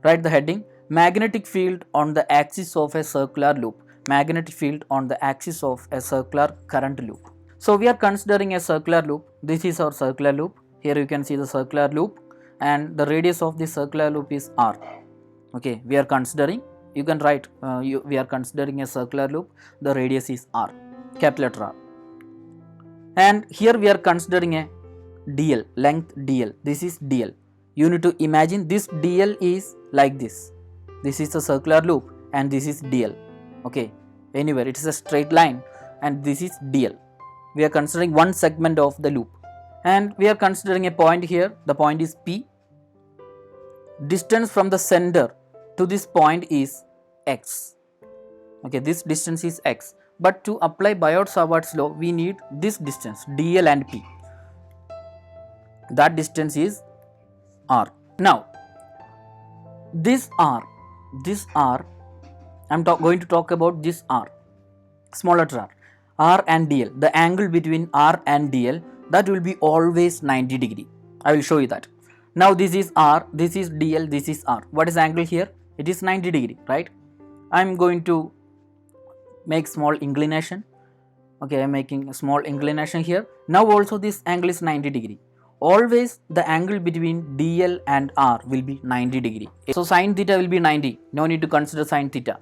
Write the heading: magnetic field on the axis of a circular loop. Magnetic field on the axis of a circular current loop. So we are considering a circular loop. This is our circular loop. Here you can see the circular loop, and the radius of this circular loop is r. Okay, we are considering, you can write, we are considering a circular loop. The radius is r, capital letter R. And here we are considering a dl, length dl. This is dl. You need to imagine this dl is like this. This is a circular loop and this is dl. Okay, anywhere it is a straight line and this is dl. We are considering one segment of the loop, and we are considering a point here. The point is P. Distance from the center to this point is x. Okay, this distance is x. But to apply Biot-Savart's law, we need this distance dl and P. That distance is r. Now, this r, I am going to talk about this r, small letter r and dl. The angle between r and dl, that will be always 90 degree. I will show you that. Now this is r, this is dl, this is r. What is angle here? It is 90 degree, right? I am going to make small inclination. Okay, I am making a small inclination here. Now also this angle is 90 degree. Always the angle between dl and r will be 90 degree. So sin theta will be 90. No need to consider sin theta.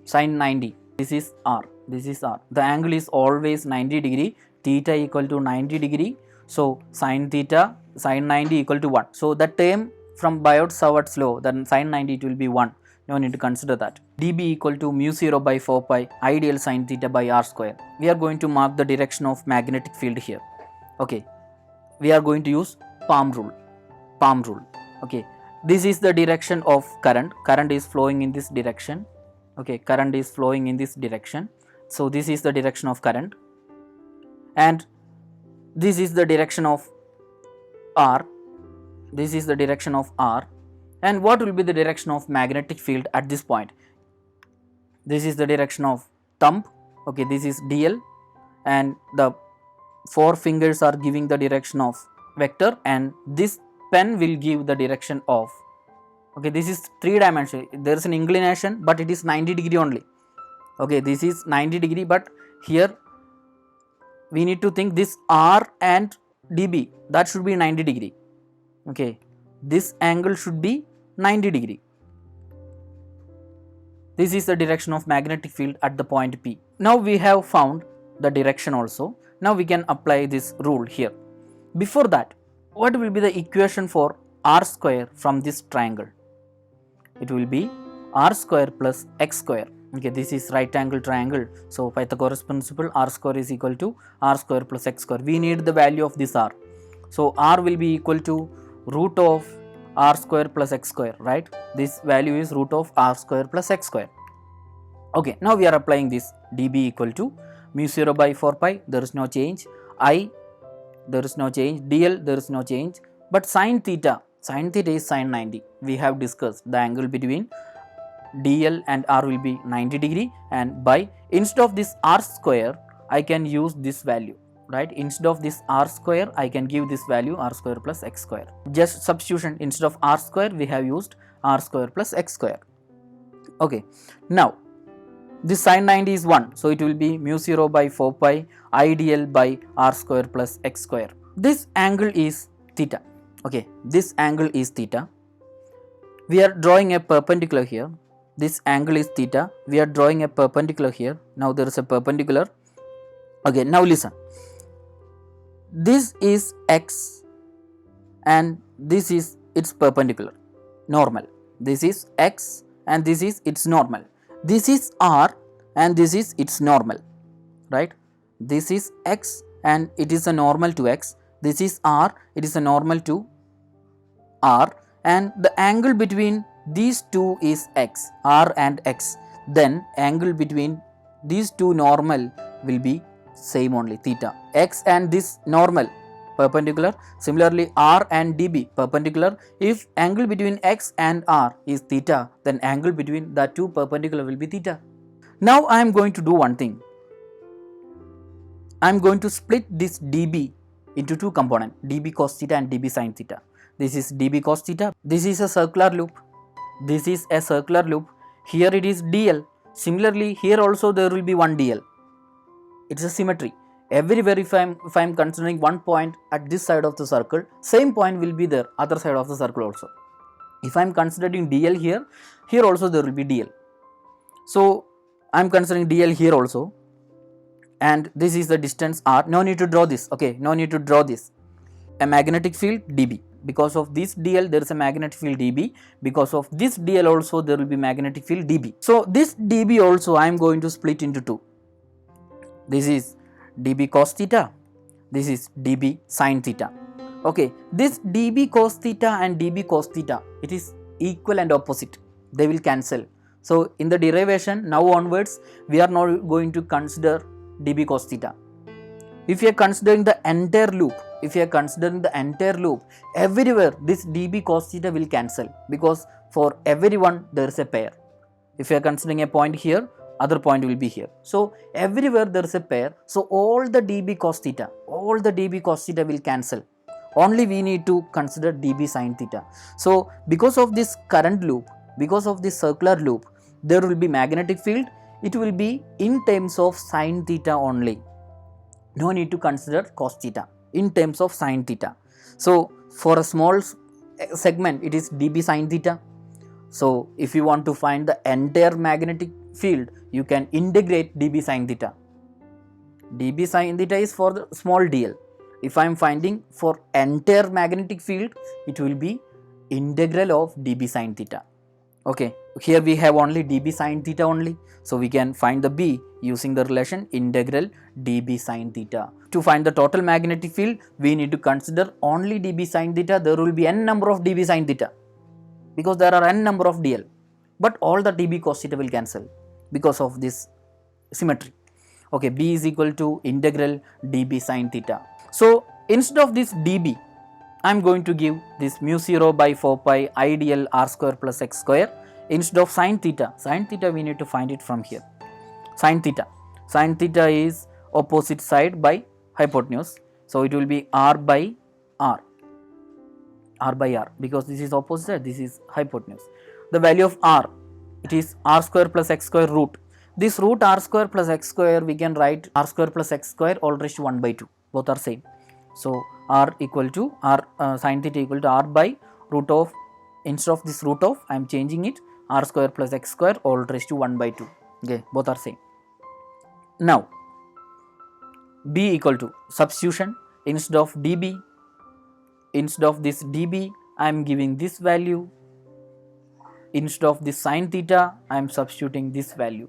Sin 90. This is r. This is r. The angle is always 90 degree. Theta equal to 90 degree. So sin theta, sin 90 equal to 1. So the term from Biot-Savart's law, then sin 90 it will be 1. No need to consider that. dB equal to mu 0 by 4 pi ideal sin theta by r square. We are going to mark the direction of magnetic field here. Okay. We are going to use palm rule. Palm rule. Okay. This is the direction of current. Current is flowing in this direction. Okay. Current is flowing in this direction. So this is the direction of current. And this is the direction of r. This is the direction of r. And what will be the direction of magnetic field at this point? This is the direction of thumb. Okay, this is dl, and the 4 fingers are giving the direction of vector, and this pen will give the direction of, okay, this is 3 dimensional. There is an inclination, but it is 90 degree only. Okay, this is 90 degree, but here we need to think this r and dB, that should be 90 degree. Okay, this angle should be 90 degree. This is the direction of magnetic field at the point P. Now we have found the direction also. Now we can apply this rule here. Before that, what will be the equation for r square from this triangle? It will be r square plus x square. Okay, this is right angle triangle. So Pythagoras principle, r square is equal to r square plus x square. We need the value of this r. So r will be equal to root of r square plus x square, right? This value is root of r square plus x square. Okay, now we are applying this dB equal to mu 0 by 4 pi, there is no change, I, there is no change, dl, there is no change, but sin theta is sin 90. We have discussed the angle between dl and r will be 90 degree, and by, instead of this r square, I can use this value, right? Instead of this r square, I can give this value r square plus x square. Just substitution, instead of r square, we have used r square plus x square. Okay, now this sin 90 is 1, so it will be mu 0 by 4 pi I dl by r square plus x square. This angle is theta. Okay, this angle is theta. We are drawing a perpendicular here. This angle is theta. We are drawing a perpendicular here. Now there is a perpendicular. Okay, now listen. This is x and this is its perpendicular, normal. This is x and this is its normal. This is r and this is its normal, right? This is x and it is a normal to x. This is r, it is a normal to r, and the angle between these two is x, r and x. Then angle between these two normal will be same only, theta. X and this normal perpendicular. Similarly, r and dB perpendicular. If angle between x and r is theta, then angle between the two perpendicular will be theta. Now I am going to do one thing. I am going to split this dB into two components, dB cos theta and dB sin theta. This is dB cos theta. This is a circular loop. This is a circular loop. Here it is dl. Similarly, here also there will be one dl. It's a symmetry. Everywhere if I'm considering one point at this side of the circle, same point will be there other side of the circle also. If I'm considering dl here, here also there will be dl. So I'm considering dl here also, and this is the distance r. No need to draw this. Okay, no need to draw this. A magnetic field dB. Because of this dl there is a magnetic field dB. Because of this dl also there will be magnetic field dB. So this dB also I am going to split into two. This is dB cos theta. This is dB sin theta. Okay, this dB cos theta and dB cos theta, it is equal and opposite. They will cancel. So in the derivation now onwards we are not going to consider dB cos theta. If you are considering the entire loop, everywhere this dB cos theta will cancel, because for everyone there is a pair. If you are considering a point here, other point will be here. So everywhere there is a pair. So all the dB cos theta will cancel. Only we need to consider dB sin theta. So because of this current loop, because of this circular loop, there will be magnetic field. It will be in terms of sin theta only. No need to consider cos theta, in terms of sin theta. So for a small segment it is dB sin theta. So if you want to find the entire magnetic field, you can integrate dB sin theta. dB sin theta is for the small dl. If I am finding for entire magnetic field, it will be integral of dB sin theta. Okay, here we have only dB sin theta only. So we can find the B using the relation integral dB sin theta. To find the total magnetic field, we need to consider only dB sin theta. There will be n number of dB sin theta, because there are n number of dl, but all the dB cos theta will cancel because of this symmetry. Okay, B is equal to integral dB sin theta. So instead of this dB, I am going to give this mu 0 by 4 pi I dl r square plus x square. Instead of sin theta we need to find it from here. Sin theta is opposite side by hypotenuse. So it will be r by r, because this is opposite side, this is hypotenuse. The value of r, it is r square plus x square root. This root r square plus x square, we can write r square plus x square all raised to 1 by 2. Both are same. So r equal to sin theta equal to r by root of, instead of this root of I am changing it, r square plus x square all raised to 1 by 2. Okay, both are same. Now B equal to substitution. Instead of dB, instead of this dB I am giving this value. Instead of this sin theta I am substituting this value.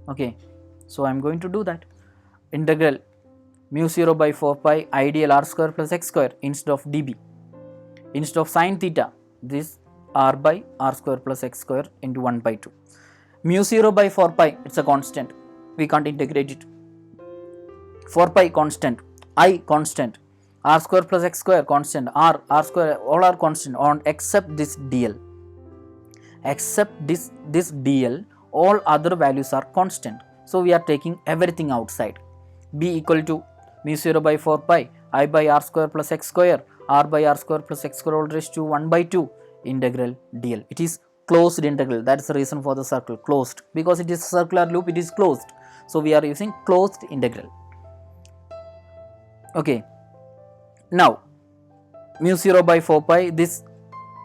Okay, so I am going to do that. Integral mu 0 by 4 pi I dl r square plus x square instead of dB. Instead of sin theta, this r by r square plus x square into 1 by 2. Mu 0 by 4 pi, it's a constant, we can't integrate it. 4 pi constant, I constant, r square plus x square constant, r square, all are constant on except this dl. Except this dl, all other values are constant. So we are taking everything outside. B equal to mu 0 by 4 pi I by r square plus x square, r by r square plus x square all raised to 1 by 2 integral dl. It is closed integral. That is the reason for the circle closed, because it is a circular loop, it is closed. So we are using closed integral. Okay, now mu 0 by 4 pi, this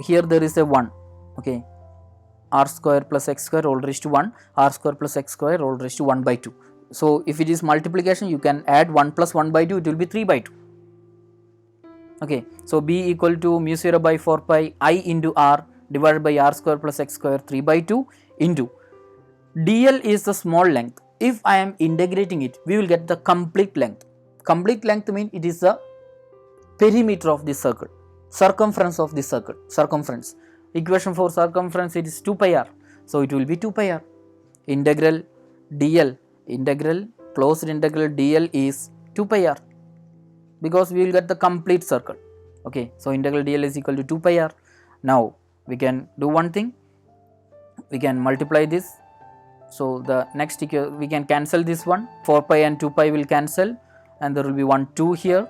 here there is a 1. Okay, r square plus x square all raised to 1, r square plus x square all raised to 1 by 2. So if it is multiplication, you can add 1 plus 1 by 2, it will be 3 by 2. Okay, so B equal to mu 0 by 4 pi I into r divided by r square plus x square 3 by 2 into dl is the small length. If I am integrating it, we will get the complete length. Complete length means it is the perimeter of this circle, circumference of this circle, circumference. Equation for circumference, it is 2 pi r. So it will be 2 pi r. Integral dl, integral closed integral dl is 2 pi r, because we will get the complete circle. Okay, so integral dl is equal to 2 pi r. Now we can do one thing, we can multiply this. So the next we can cancel this one, 4 pi and 2 pi will cancel, and there will be 1 2 here.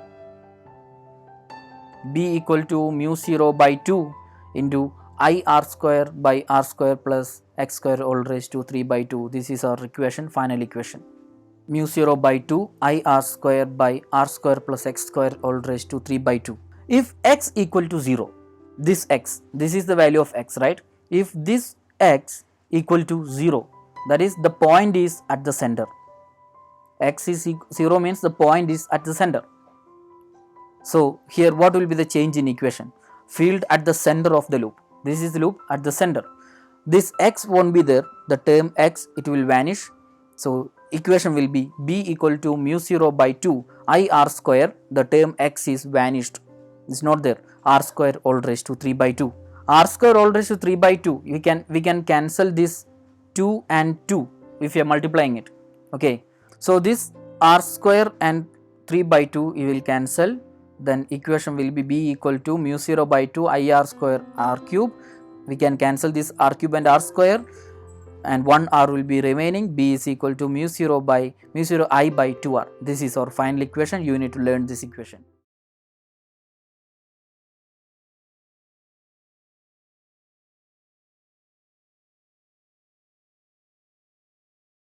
B equal to mu 0 by 2 into I r square by r square plus x square all raised to 3 by 2. This is our equation, final equation. Mu 0 by 2 I r square by r square plus x square all raised to 3 by 2. If x equal to 0, this x, this is the value of x, right? If this x equal to 0, that is the point is at the center. X is 0 means the point is at the center. So here what will be the change in equation? Field at the center of the loop. This is the loop at the center. This x won't be there, the term x, it will vanish. So equation will be b equal to mu 0 by 2 I r square, the term x is vanished, it's not there, r square all raised to 3 by 2. R square all raised to 3 by 2, we can cancel this 2 and 2 if you are multiplying it. Okay, so this r square and 3 by 2 you will cancel, then equation will be b equal to mu 0 by 2 I r square r cube. We can cancel this r cube and r square, and 1 r will be remaining. B is equal to mu 0 I by 2 r. This is our final equation. You need to learn this equation.